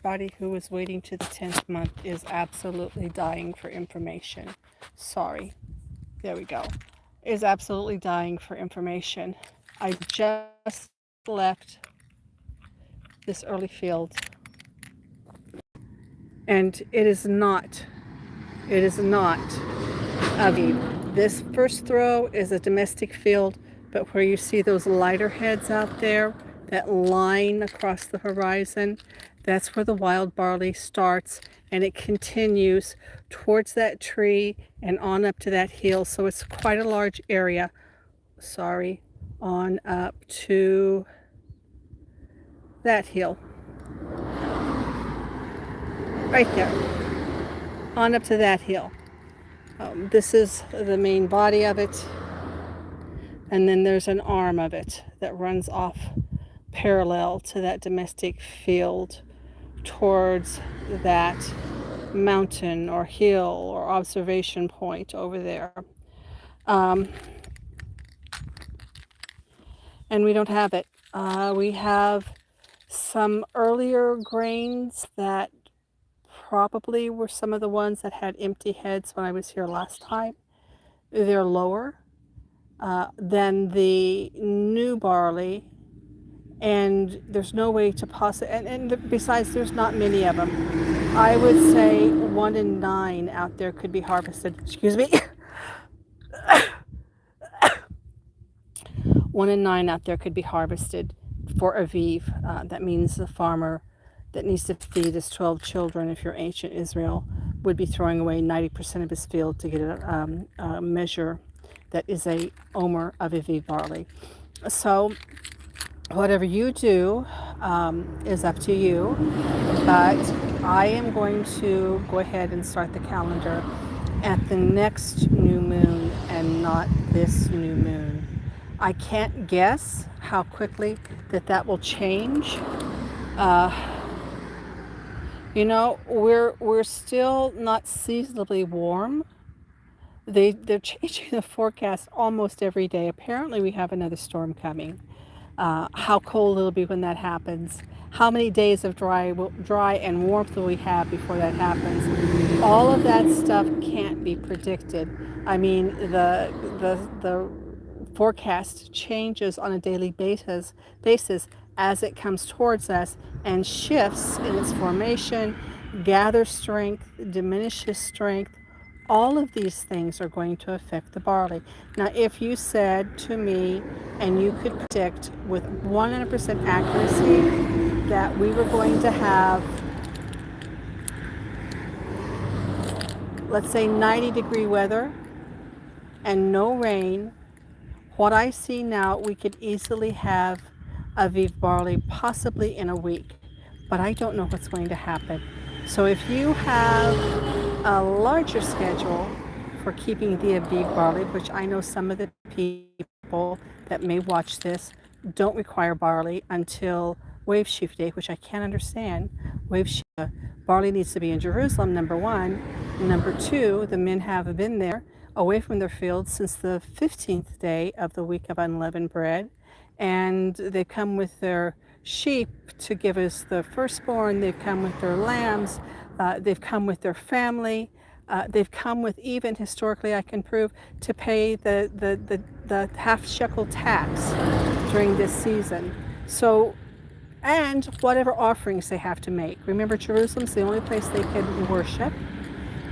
everybody who is waiting to the 10th month is absolutely dying for information. Sorry. There we go. Is absolutely dying for information. I just left this early field, and it is not aviv. This first throw is a domestic field, but where you see those lighter heads out there, that line across the horizon, that's where the wild barley starts, and it continues towards that tree and on up to that hill. So it's quite a large area. Sorry, on up to that hill. Right there. On up to that hill. This is the main body of it. And then there's an arm of it that runs off parallel to that domestic field towards that mountain or hill or observation point over there. And we don't have it. We have some earlier grains that probably were some of the ones that had empty heads when I was here last time. They're lower than the new barley, and there's no way to possibly, and besides, there's not many of them. I would say 1 in 9 out there could be harvested. Excuse me. 1 in 9 out there could be harvested for aviv. That means the farmer that needs to feed his 12 children, if you're ancient Israel, would be throwing away 90% of his field to get a measure that is a omer of aviv barley. So whatever you do is up to you, but I am going to go ahead and start the calendar at the next new moon and not this new moon. I can't guess how quickly that will change. We're still not seasonably warm. They're changing the forecast almost every day. Apparently we have another storm coming. How cold it'll be when that happens. How many days of dry and warmth will we have before that happens? All of that stuff can't be predicted. I mean, the forecast changes on a daily basis as it comes towards us and shifts in its formation, gathers strength, diminishes strength. All of these things are going to affect the barley. Now, if you said to me, and you could predict with 100% accuracy that we were going to have, let's say 90-degree weather and no rain, what I see now, we could easily have aviv barley possibly in a week, but I don't know what's going to happen. So if you have a larger schedule for keeping the aviv barley, which I know some of the people that may watch this don't require barley until wave sheaf day, which I can't understand. Wave sheaf, barley needs to be in Jerusalem, number one. Number two, the men have been there away from their fields since the 15th day of the week of unleavened bread, and they come with their sheep to give us the firstborn. They've come with their lambs. They've come with their family. They've come with, even historically I can prove, to pay the half shekel tax during this season. So, and whatever offerings they have to make. Remember, Jerusalem's the only place they can worship.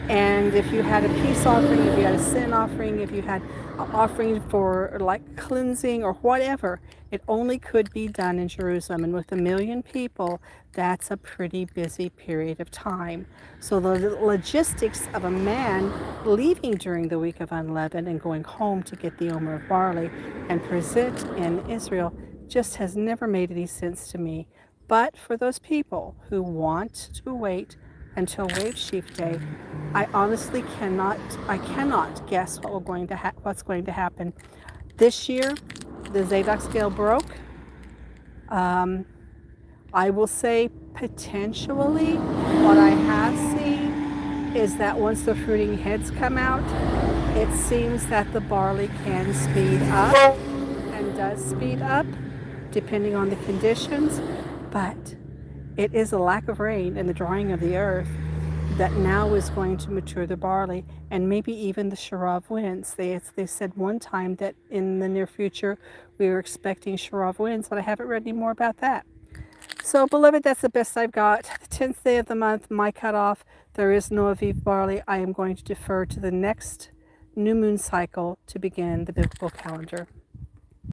And if you had a peace offering, if you had a sin offering, if you had an offering for like cleansing or whatever, it only could be done in Jerusalem. And with 1 million people, that's a pretty busy period of time. So the logistics of a man leaving during the week of unleavened and going home to get the omer of barley and present in Israel just has never made any sense to me. But for those people who want to wait until wave sheaf day, I honestly cannot guess what's going to happen. This year, the Zadok scale broke. I will say potentially what I have seen is that once the fruiting heads come out, it seems that the barley can speed up and does speed up depending on the conditions, but It is a lack of rain and the drying of the earth that now is going to mature the barley, and maybe even the Sharav winds. They said one time that in the near future we were expecting Sharav winds, but I haven't read any more about that. So, beloved, that's the best I've got. The 10th day of the month, my cutoff. There is no Aviv barley. I am going to defer to the next new moon cycle to begin the biblical calendar.